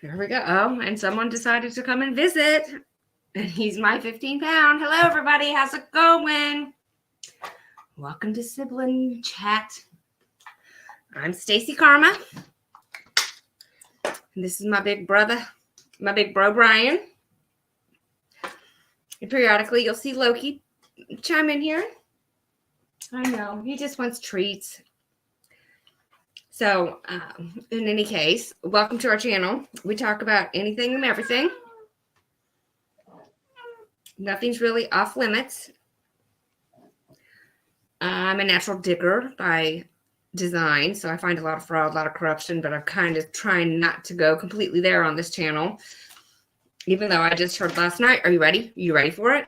There we go. Oh, and someone decided to come and visit. And he's my 15-pound. Hello, everybody. How's it going? Welcome to Sibling Chat. I'm Stacy Karma. And this is my big brother, my big bro, Brian. And periodically, you'll see Loki chime in here. I know. He just wants treats. So, in any case, welcome to our channel. We talk about anything and everything. Nothing's really off limits. I'm a natural digger by design, so I find a lot of fraud, a lot of corruption, but I'm kind of trying not to go completely there on this channel. Even though I just heard last night, are you ready? Are you ready for it?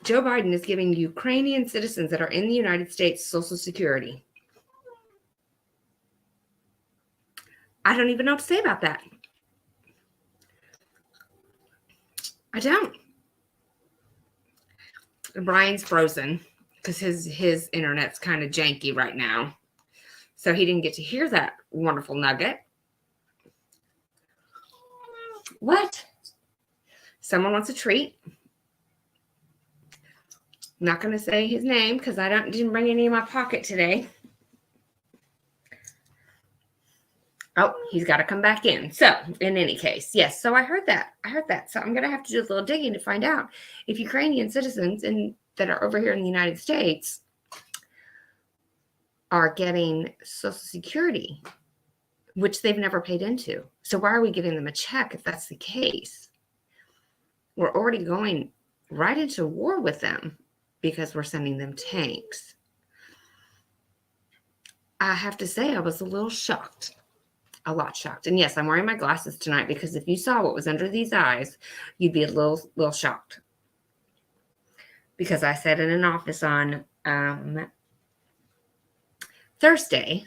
Joe Biden is giving Ukrainian citizens that are in the United States Social Security. I don't even know what to say about that. I don't. Brian's frozen because his internet's kind of janky right now. So he didn't get to hear that wonderful nugget. What? Someone wants a treat. I'm not going to say his name because I didn't bring any in my pocket today. Oh, he's got to come back in. So, in any case, yes. So I heard that. So I'm going to have to do a little digging to find out if Ukrainian citizens that are over here in the United States are getting Social Security, which they've never paid into. So why are we giving them a check if that's the case? We're already going right into war with them because we're sending them tanks. I have to say I was a little shocked. A lot shocked. And yes, I'm wearing my glasses tonight because if you saw what was under these eyes, you'd be a little shocked. Because I sat in an office on Thursday.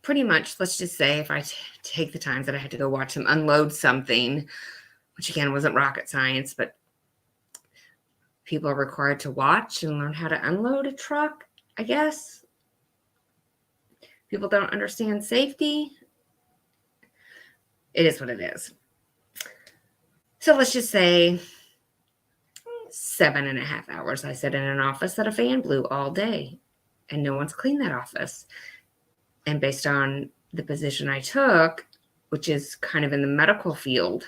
Pretty much, let's just say if I take the times that I had to go watch them unload something, which again wasn't rocket science, but people are required to watch and learn how to unload a truck, I guess. People don't understand safety. It is what it is. So let's just say 7.5 hours I sat in an office that a fan blew all day and no one's cleaned that office. And based on the position I took, which is kind of in the medical field,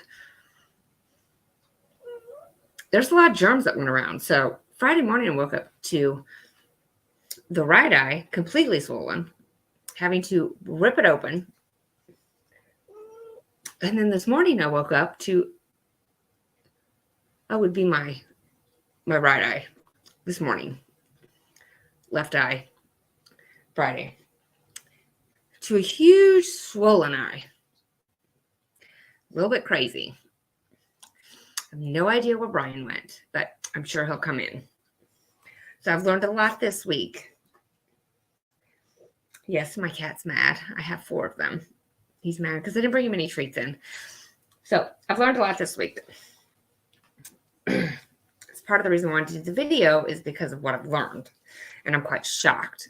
there's a lot of germs that went around. So Friday morning I woke up to the right eye completely swollen, having to rip it open. And then this morning I woke up to, that would be my right eye this morning. Left eye, Friday. To a huge swollen eye. A little bit crazy. I have no idea where Brian went, but I'm sure he'll come in. So I've learned a lot this week. Yes, my cat's mad. I have 4 of them. He's mad because I didn't bring him any treats in. So I've learned a lot this week. It's part of the reason I wanted to do the video is because of what I've learned. And I'm quite shocked.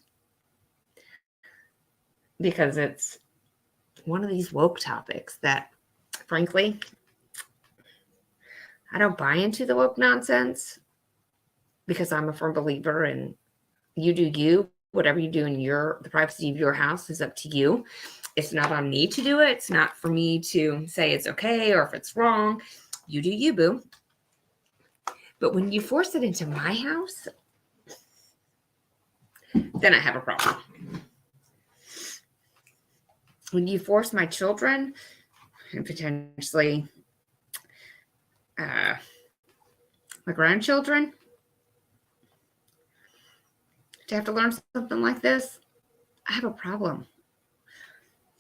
Because it's one of these woke topics that, frankly, I don't buy into the woke nonsense. Because I'm a firm believer in you do you. Whatever you do in the privacy of your house is up to you. It's not on me to do it. It's not for me to say it's okay or if it's wrong. You do you, boo. But when you force it into my house, then I have a problem. When you force my children and potentially my grandchildren to have to learn something like this, I have a problem.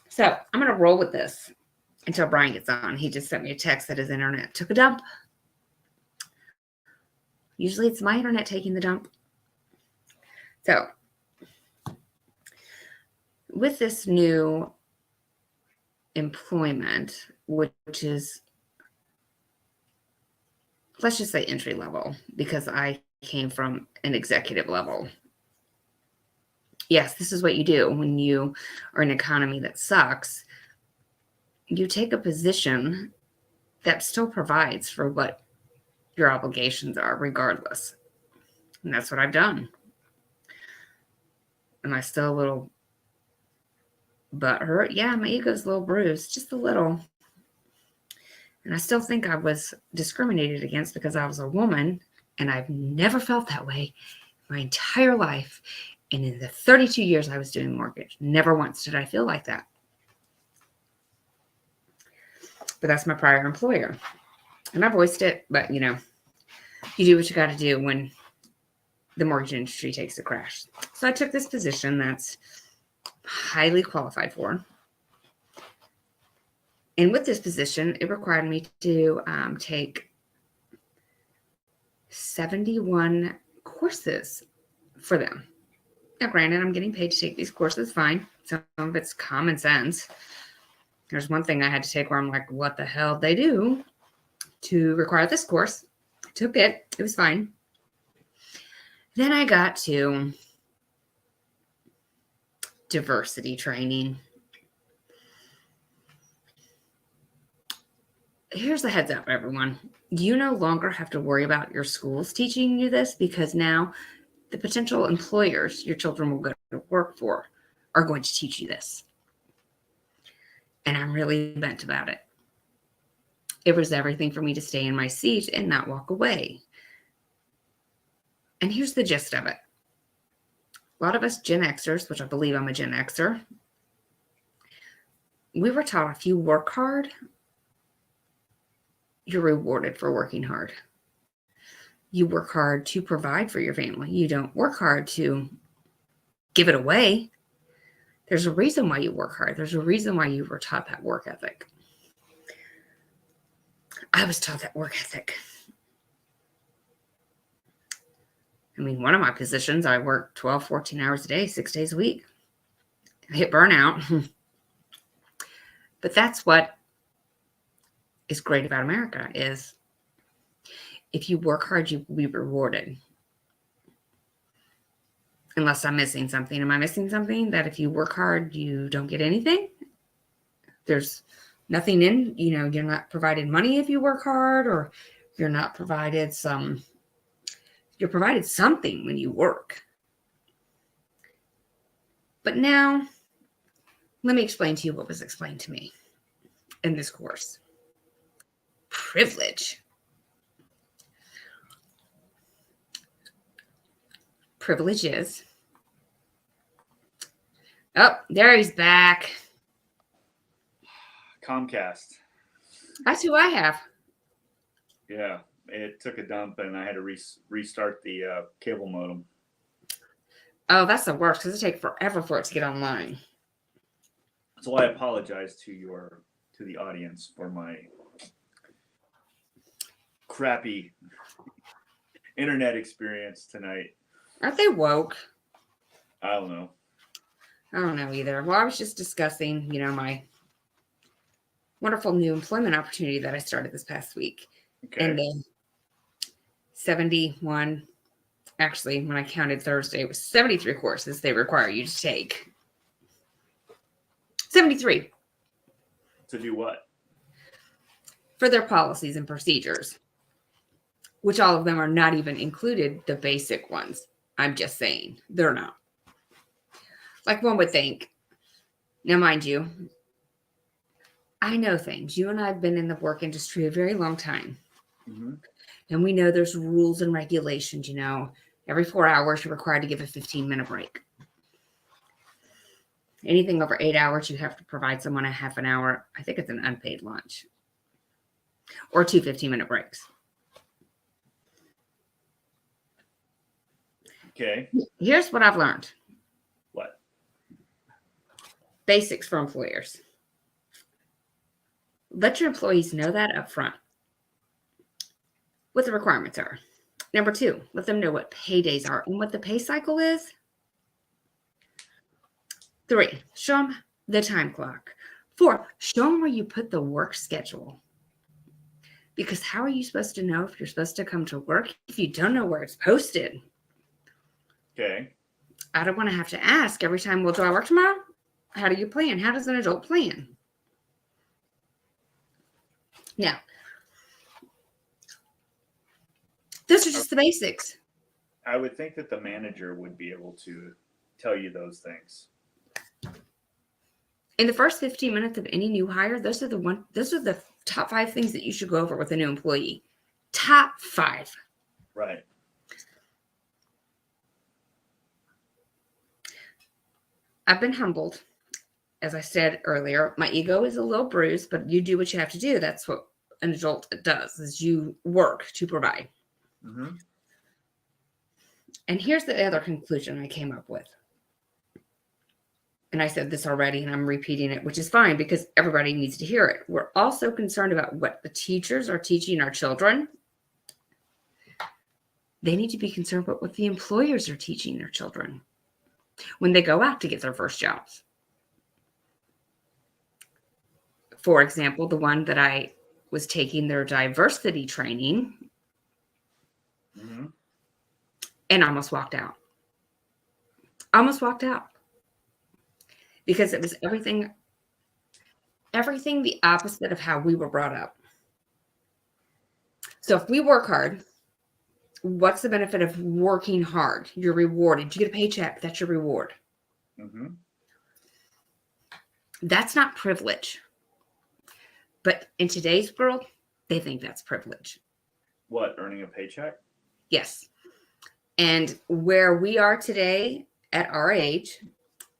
So I'm going to roll with this until Brian gets on. He just sent me a text that his internet took a dump. Usually it's my internet taking the dump. So with this new employment, which is, let's just say entry level, because I came from an executive level. Yes, this is what you do when you are in an economy that sucks. You take a position that still provides for what your obligations are, regardless. And that's what I've done. Am I still a little butthurt? Yeah, my ego's a little bruised, just a little. And I still think I was discriminated against because I was a woman, and I've never felt that way my entire life. And in the 32 years I was doing mortgage, never once did I feel like that. But that's my prior employer. And I voiced it, but you do what you got to do when the mortgage industry takes a crash. So I took this position that's highly qualified for. And with this position, it required me to take 71 courses for them. Now, granted, I'm getting paid to take these courses, fine. Some of it's common sense. There's one thing I had to take where I'm like, what the hell they do to require this course? Took it. It was fine. Then I got to diversity training. Here's the heads up, everyone. You no longer have to worry about your schools teaching you this, because now the potential employers your children will go to work for are going to teach you this. And I'm really bent about it. It was everything for me to stay in my seat and not walk away. And here's the gist of it. A lot of us Gen Xers, which I believe I'm a Gen Xer, we were taught if you work hard, you're rewarded for working hard. You work hard to provide for your family. You don't work hard to give it away. There's a reason why you work hard. There's a reason why you were taught that work ethic. I was taught that work ethic. I mean, one of my positions, I work 12, 14 hours a day, 6 days a week. I hit burnout. But that's what is great about America, is if you work hard, you will be rewarded. Unless I'm missing something. Am I missing something? That if you work hard, you don't get anything? There's nothing in, you're not provided money if you work hard, or you're not provided you're provided something when you work. But now, let me explain to you what was explained to me in this course. Privilege. Privilege is. Oh, there he's back. Comcast. That's who I have. Yeah, it took a dump and I had to restart the cable modem. Oh, that's the worst, because it takes forever for it to get online. So I apologize to the audience for my crappy internet experience tonight. Aren't they woke? I don't know. I don't know either. Well, I was just discussing, my wonderful new employment opportunity that I started this past week. Okay. And then 71, actually, when I counted Thursday, it was 73 courses they require you to take. 73. To do what? For their policies and procedures, which all of them are not even included, the basic ones. I'm just saying, they're not. Like one would think. Now, mind you, I know things. You and I have been in the work industry a very long time. Mm-hmm. And we know there's rules and regulations, Every 4 hours, you're required to give a 15-minute break. Anything over 8 hours, you have to provide someone a half an hour. I think it's an unpaid lunch. Or 2 15-minute breaks. Okay. Here's what I've learned. What? Basics for employers. Let your employees know that up front. What the requirements are. Number 2, let them know what paydays are and what the pay cycle is. 3, show them the time clock. 4, show them where you put the work schedule. Because how are you supposed to know if you're supposed to come to work if you don't know where it's posted? Okay. I don't want to have to ask every time, well, do I work tomorrow? How do you plan? How does an adult plan? Now, those are just the basics. I would think that the manager would be able to tell you those things. In the first 15 minutes of any new hire, those are the top 5 things that you should go over with a new employee. Top 5. Right. I've been humbled. As I said earlier, my ego is a little bruised, but you do what you have to do. That's what an adult does, is you work to provide. Mm-hmm. And here's the other conclusion I came up with. And I said this already, and I'm repeating it, which is fine because everybody needs to hear it. We're also concerned about what the teachers are teaching our children. They need to be concerned about what the employers are teaching their children when they go out to get their first jobs. For example, the one that I was taking their diversity training Mm-hmm. and almost walked out. Almost walked out. Because it was everything the opposite of how we were brought up. So if we work hard, what's the benefit of working hard? You're rewarded. You get a paycheck. That's your reward. Mm-hmm. That's not privilege. But in today's world, they think that's privilege. What, earning a paycheck? Yes. And where we are today at our age,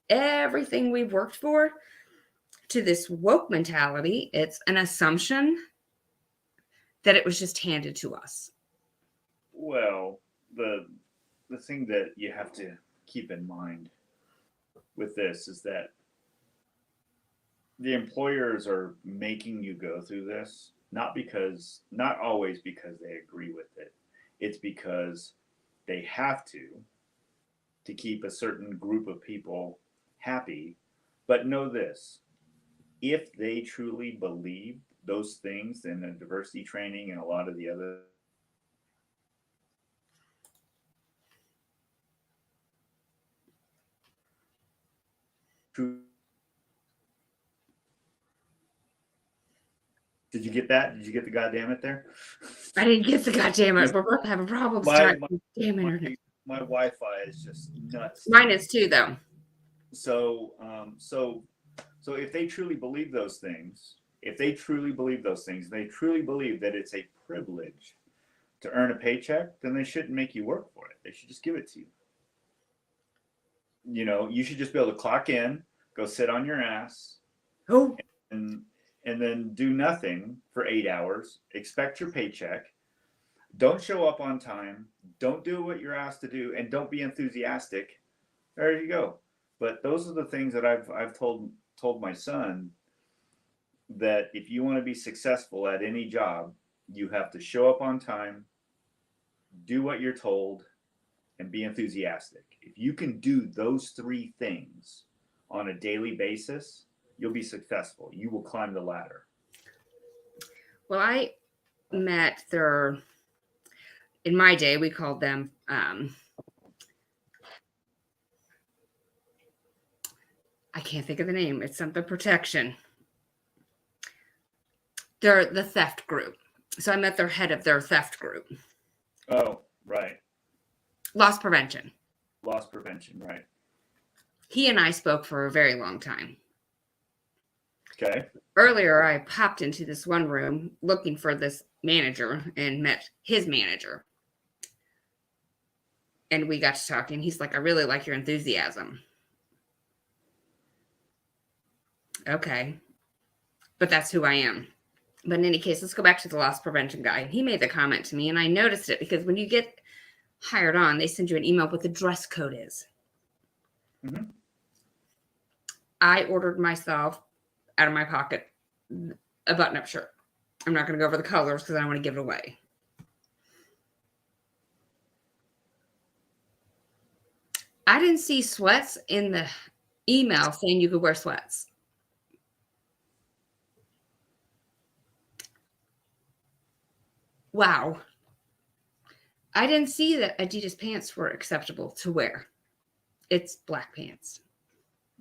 everything we've worked for to this woke mentality, it's an assumption that it was just handed to us. Well, the thing that you have to keep in mind with this is that the employers are making you go through this, not always because they agree with it. It's because they have to keep a certain group of people happy. But know this, if they truly believe those things in the diversity training and a lot of the other Did you get that? Did you get the goddamn it there? I didn't get the goddamn it. We're about to have a problem. Damn internet. My Wi-Fi is just nuts. Mine is too, though. So if they truly believe those things, they truly believe that it's a privilege to earn a paycheck, then they shouldn't make you work for it. They should just give it to you. You know, you should just be able to clock in, go sit on your ass, and then do nothing for 8 hours, expect your paycheck, don't show up on time, don't do what you're asked to do, and don't be enthusiastic. There you go. But those are the things that I've told my son, that if you want to be successful at any job, you have to show up on time, do what you're told, and be enthusiastic. If you can do those 3 things on a daily basis, you'll be successful. You will climb the ladder. Well, I met in my day, we called them, I can't think of the name. It's something protection. They're the theft group. So I met their head of their theft group. Oh, right. Loss prevention. Loss prevention, right. He and I spoke for a very long time. Okay. Earlier, I popped into this one room looking for this manager and met his manager. And we got to talking. He's like, I really like your enthusiasm. Okay. But that's who I am. But in any case, let's go back to the loss prevention guy. He made the comment to me, and I noticed it because when you get hired on, they send you an email what the dress code is. Mm-hmm. I ordered myself out of my pocket a button-up shirt. I'm not going to go over the colors because I don't want to give it away. I didn't see sweats in the email saying you could wear sweats. Wow. I didn't see that Adidas pants were acceptable to wear. It's black pants.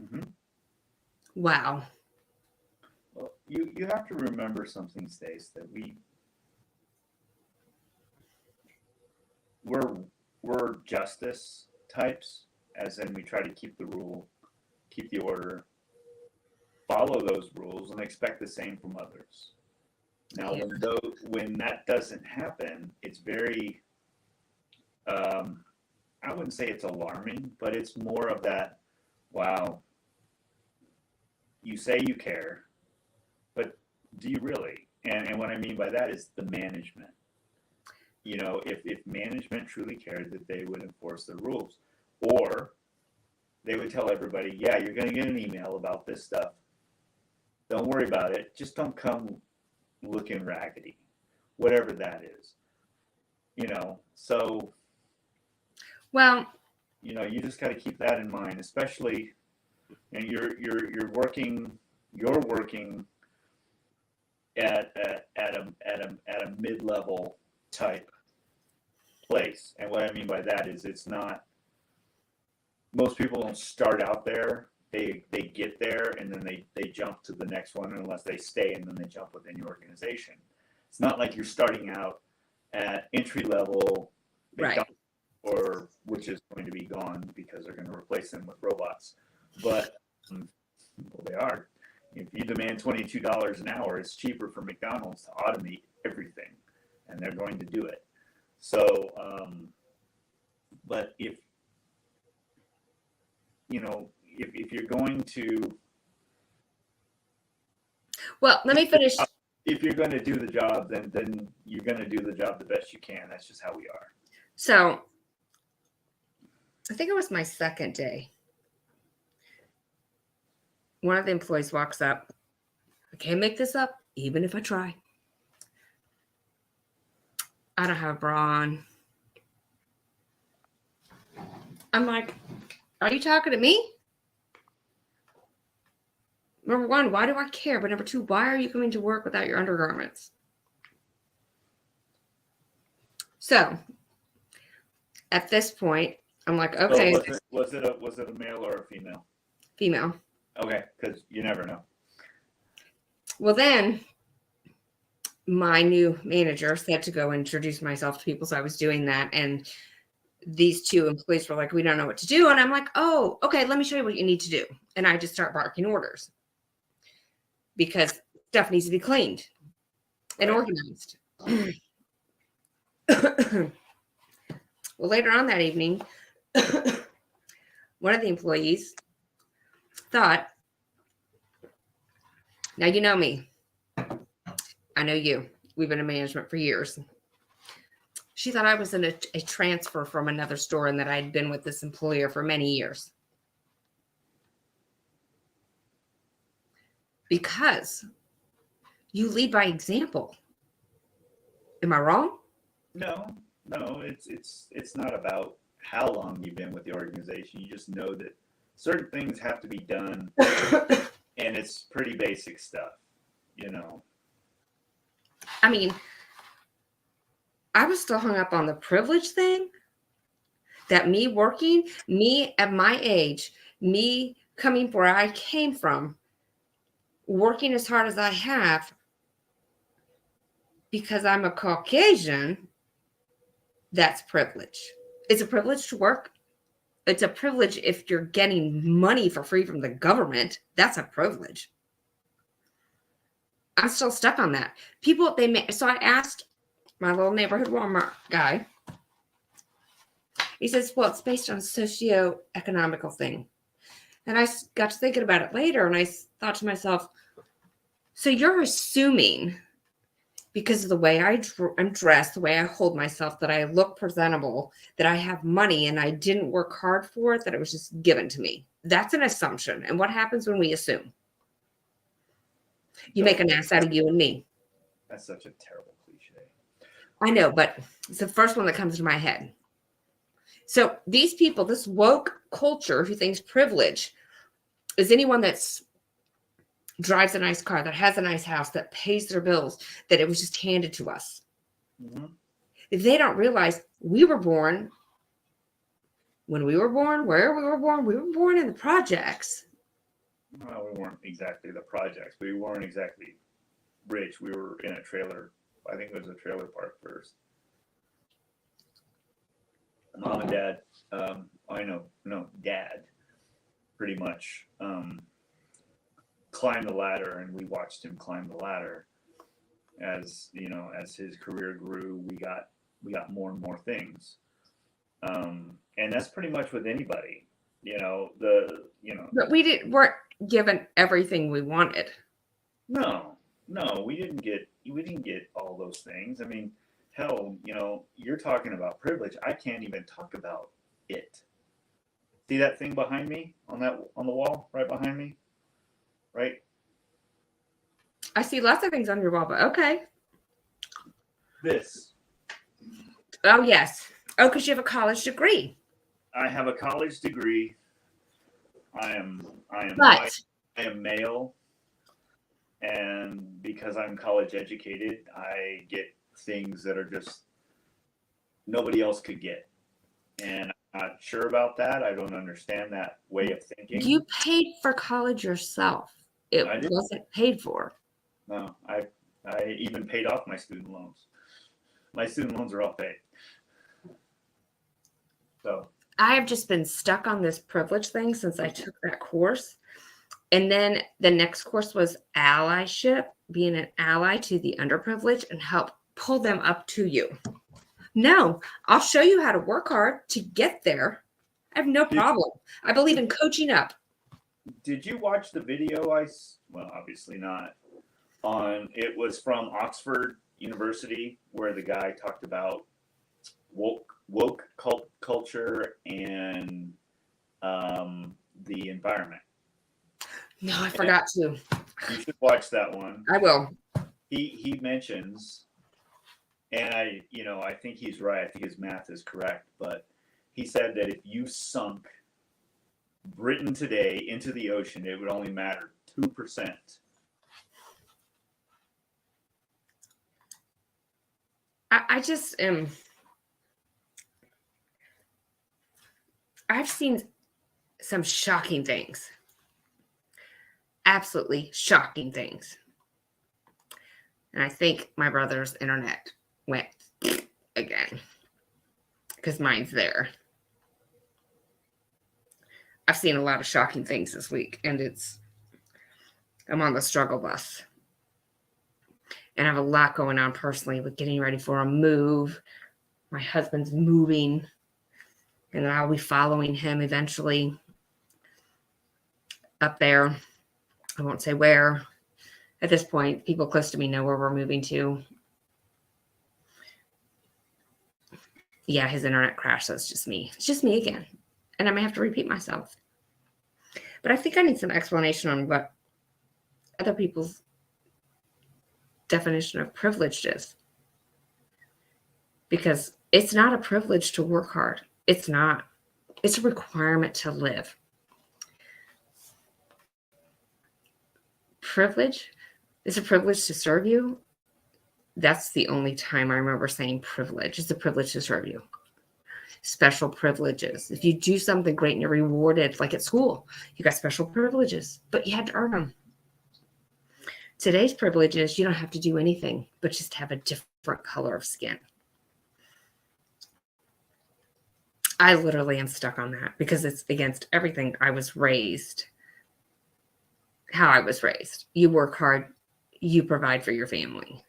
Mm-hmm. Wow. Well, you have to remember something, Stace, that we're justice types, as in we try to keep the rule, keep the order, follow those rules, and expect the same from others. Now, Yeah. when that doesn't happen, it's very, I wouldn't say it's alarming, but it's more of that, wow, you say you care, but do you really? And what I mean by that is the management. You know, if management truly cared, that they would enforce the rules, or they would tell everybody, yeah, you're going to get an email about this stuff. Don't worry about it. Just don't come looking raggedy, whatever that is. You know, so Well, you know, you just got to keep that in mind, especially, you know, you're working at a mid-level type place. And what I mean by that is, it's not, most people don't start out there. They get there and then they jump to the next one, unless they stay and then they jump within your organization. It's not like you're starting out at entry level, right. or which is going to be gone because they're going to replace them with robots. But well, they are. If you demand $22 an hour, it's cheaper for McDonald's to automate everything, and they're going to do it. So, but if you know, if you're going to, Well, let me finish. if you're going to do the job, then you're going to do the job the best you can. That's just how we are. So, I think it was my second day. One of the employees walks up. I can't make this up, even if I try. I don't have a bra on. I'm like, are you talking to me? Number one, why do I care? But number two, why are you coming to work without your undergarments? So, at this point, I'm like, okay. So was it a male or a female? Female. Okay, because you never know. Well, then my new manager said to go introduce myself to people. So I was doing that. And these two employees were like, we don't know what to do. And I'm like, oh, okay, let me show you what you need to do. And I just start barking orders because stuff needs to be cleaned and organized. Well, later on that evening, one of the employees thought, now you know me. I know you. We've been in management for years. She thought I was in a transfer from another store and that I had been with this employer for many years. Because you lead by example. Am I wrong? No, it's not about how long you've been with the organization. You just know that certain things have to be done, and it's pretty basic stuff, you know. I mean, I was still hung up on the privilege thing. That me working, me at my age, me coming where I came from, working as hard as I have, because I'm a Caucasian, that's privilege. It's a privilege to work. It's a privilege if you're getting money for free from the government. That's a privilege. I'm still stuck on that. People, so I asked my little neighborhood Walmart guy. He says, well, it's based on a socio-economical thing. And I got to thinking about it later, and I thought to myself, so you're assuming because of the way I'm dressed, the way I hold myself, that I look presentable, that I have money and I didn't work hard for it, that it was just given to me. That's an assumption. And what happens when we assume? You make an ass out of you and me. That's such a terrible cliche. I know, but it's the first one that comes to my head. So these people, this woke culture who thinks privilege is anyone that's drives a nice car, that has a nice house, that pays their bills, that it was just handed to us. Mm-hmm. If they don't realize we were born when we were born, where we were born in the projects. Well, we weren't exactly the projects. We weren't exactly rich. We were in a trailer. I think it was a trailer park first. Mom and dad, dad pretty much climbed the ladder, and we watched him climb the ladder. As as his career grew, we got more and more things. And that's pretty much with anybody. But weren't given everything we wanted. No, we didn't get all those things. I mean, hell, you're talking about privilege. I can't even talk about it. See that thing behind me on the wall right behind me? Right? I see lots of things on your wall, but okay. This. Oh, yes. Oh, because you have a college degree. I have a college degree. I am But white. I am male. And because I'm college educated, I get things that are just nobody else could get. And I'm not sure about that. I don't understand that way of thinking. you paid for college yourself. It I did. wasn't paid for. No, I even paid off my student loans. My student loans are all paid. So I have just been stuck on this privilege thing since I took that course. And then the next course was allyship, being an ally to the underprivileged and help pull them up to you. No, I'll show you how to work hard to get there. I have no problem. I believe in coaching up. did you watch the video well, obviously not. It was from Oxford University, where the guy talked about woke culture and the environment. No, I forgot to. You should watch that one. I will. He mentions, and I think he's right. I think his math is correct, but he said that if you sunk Britain today into the ocean, it would only matter 2%. I just am. I've seen some shocking things. Absolutely shocking things. And I think my brother's internet went again because mine's there. I've seen a lot of shocking things this week, and I'm on the struggle bus. And I have a lot going on personally with getting ready for a move. My husband's moving, and I'll be following him eventually up there. I won't say where. At this point, people close to me know where we're moving to. Yeah, his internet crashed, so it's just me. It's just me again. And I may have to repeat myself. But I think I need some explanation on what other people's definition of privilege is. Because it's not a privilege to work hard. It's not. It's a requirement to live. Privilege is a privilege to serve you. That's the only time I remember saying privilege. It's a privilege to serve you. Special privileges. If you do something great and you're rewarded, like at school, you got special privileges, but you had to earn them. Today's privileges, you don't have to do anything, but just have a different color of skin. I literally am stuck on that because it's against everything I was raised. How I was raised. You work hard, you provide for your family,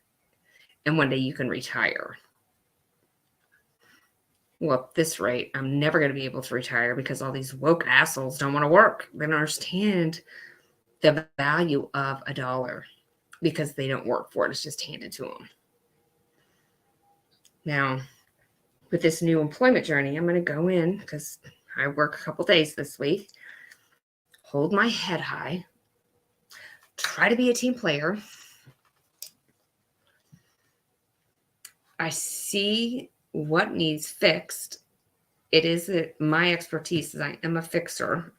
and one day you can retire. Well, at this rate, I'm never going to be able to retire because all these woke assholes don't want to work. They don't understand the value of $1 because they don't work for it. It's just handed to them. Now, with this new employment journey, I'm going to go in because I work a couple days this week, hold my head high, try to be a team player. I see what needs fixed. It is my expertise is I am a fixer.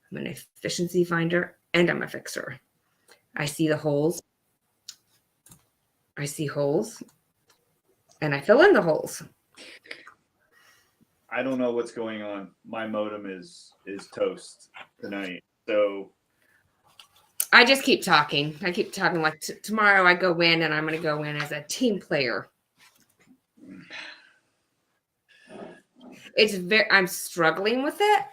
I'm an efficiency finder and I'm a fixer. I see the holes. I see holes and I fill in the holes. I don't know what's going on. My modem is toast tonight. So I just keep talking. I keep talking like tomorrow I go in and I'm going to go in as a team player. I'm struggling with it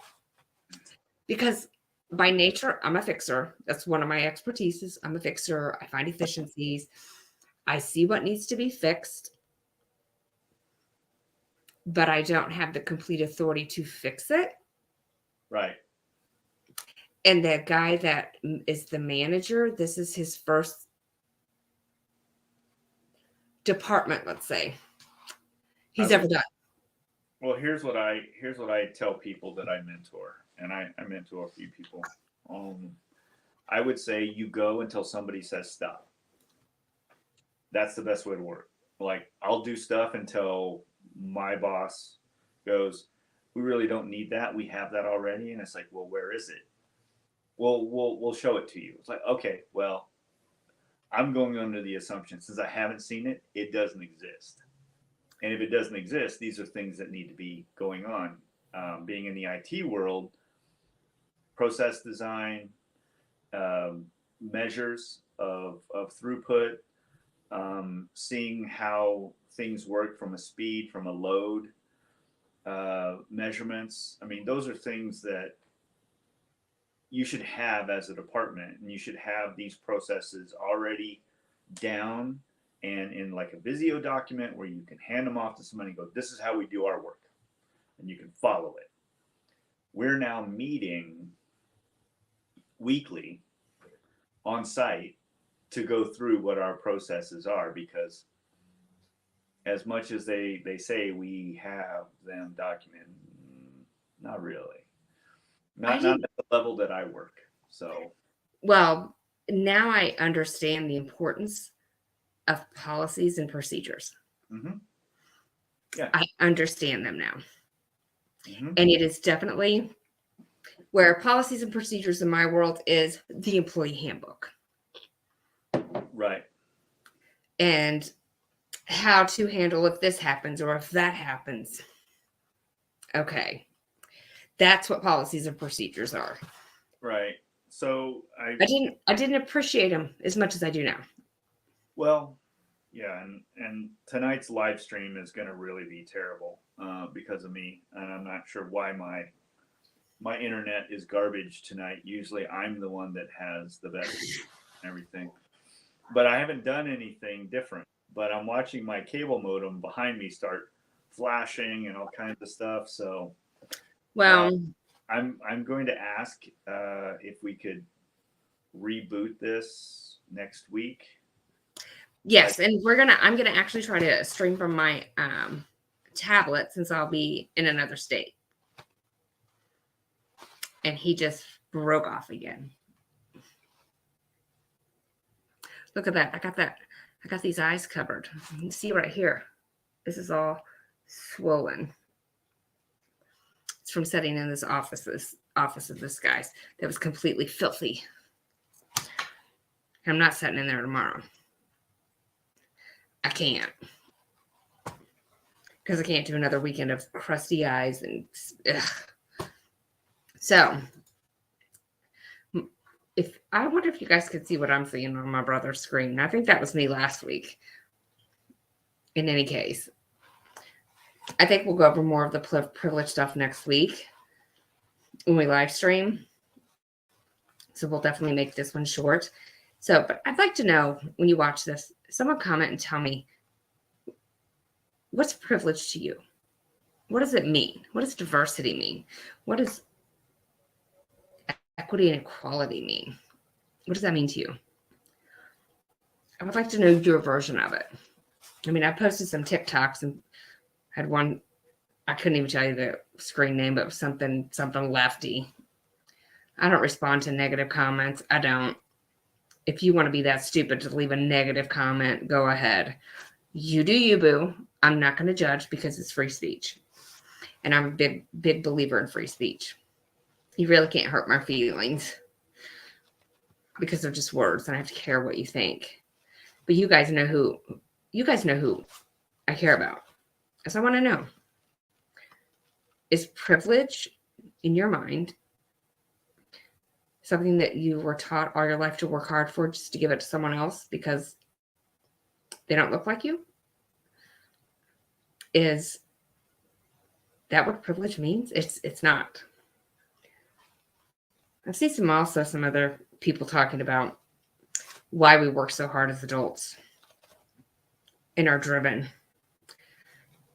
because by nature, I'm a fixer. That's one of my expertises. I'm a fixer. I find efficiencies. I see what needs to be fixed, but I don't have the complete authority to fix it. right. And the guy that is the manager, this is his first department, let's say, he's ever done. Well, here's what I tell people that I mentor, and I mentor a few people. I would say you go until somebody says stop. That's the best way to work. Like, I'll do stuff until my boss goes, we really don't need that. We have that already. And it's like, well, where is it? Well, we'll show it to you. It's like, okay, well, I'm going under the assumption since I haven't seen it, it doesn't exist. And if it doesn't exist, these are things that need to be going on. Being in the IT world, process design, measures of throughput, seeing how things work from a speed, from a load, measurements. I mean, those are things that you should have as a department, and you should have these processes already down and in like a Visio document where you can hand them off to somebody and go, this is how we do our work, and you can follow it. We're now meeting weekly on site to go through what our processes are, because as much as they say we have them documented, not really. Not at the level that I work. So, well, now I understand the importance of policies and procedures. mm-hmm. Yeah, I understand them now. Mm-hmm. And it is definitely where policies and procedures in my world is the employee handbook. Right. And how to handle if this happens or if that happens. Okay. That's what policies and procedures are. Right. So I didn't appreciate them as much as I do now. Well, yeah, and tonight's live stream is going to really be terrible because of me, and I'm not sure why my internet is garbage tonight. Usually, I'm the one that has the best and everything, but I haven't done anything different. But I'm watching my cable modem behind me start flashing and all kinds of stuff. So, well, I'm going to ask if we could reboot this next week. Yes, and I'm gonna actually try to stream from my tablet since I'll be in another state. And he just broke off again. Look at that. I got these eyes covered. You can see right here. This is all swollen. It's from sitting in this office of this guy's that was completely filthy. I'm not sitting in there tomorrow. I can't. Because I can't do another weekend of crusty eyes and ugh. So I wonder if you guys could see what I'm seeing on my brother's screen. I think that was me last week. In any case, I think we'll go over more of the privilege stuff next week when we live stream. So we'll definitely make this one short. So, but I'd like to know when you watch this, someone comment and tell me, what's privilege to you? What does it mean? What does diversity mean? What does equity and equality mean? What does that mean to you? I would like to know your version of it. I mean, I posted some TikToks and had one, I couldn't even tell you the screen name, but it was something lefty. I don't respond to negative comments. I don't. If you want to be that stupid to leave a negative comment, go ahead. You do you, boo. I'm not going to judge because it's free speech. And I'm a big believer in free speech. You really can't hurt my feelings because they're just words and I have to care what you think. But you guys know who I care about. So I want to know. Is privilege in your mind something that you were taught all your life to work hard for just to give it to someone else because they don't look like you? Is that what privilege means? It's not. I've seen some other people talking about why we work so hard as adults and are driven.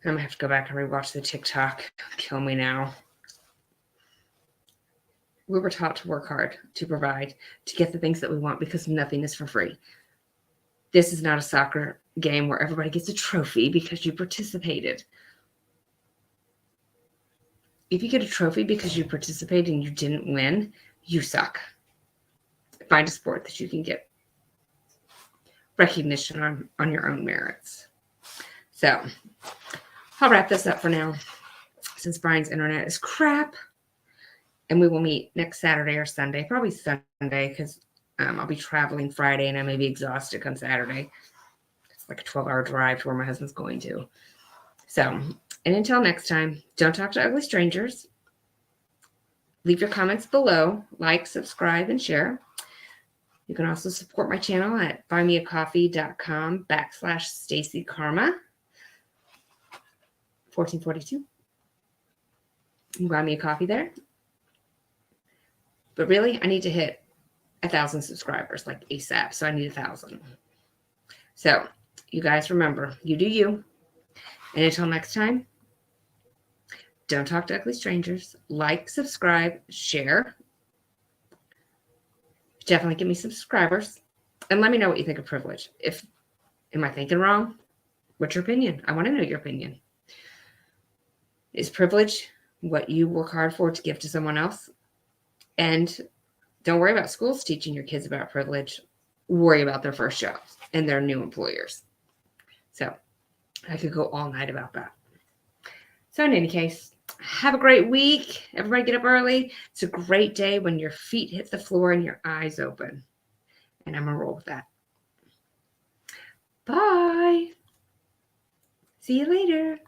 I'm gonna have to go back and rewatch the TikTok. Kill me now. We were taught to work hard, to provide, to get the things that we want because nothing is for free. This is not a soccer game where everybody gets a trophy because you participated. If you get a trophy because you participated and you didn't win, you suck. Find a sport that you can get recognition on your own merits. So I'll wrap this up for now since Brian's internet is crap. And we will meet next Saturday or Sunday, probably Sunday, because I'll be traveling Friday and I may be exhausted on Saturday. It's like a 12-hour drive to where my husband's going to. So, and until next time, don't talk to ugly strangers. Leave your comments below, like, subscribe, and share. You can also support my channel at buymeacoffee.com/StaceyKarma 1442. You can buy me a coffee there. But really, I need to hit 1,000 subscribers like ASAP. So I need 1,000. So you guys remember, you do you. And until next time, don't talk to ugly strangers. Like, subscribe, share. Definitely give me some subscribers. And let me know what you think of privilege. Am I thinking wrong? What's your opinion? I want to know your opinion. Is privilege what you work hard for to give to someone else? And don't worry about schools teaching your kids about privilege. Worry about their first jobs and their new employers. So I could go all night about that. So in any case, have a great week. Everybody get up early. It's a great day when your feet hit the floor and your eyes open. And I'm going to roll with that. Bye. See you later.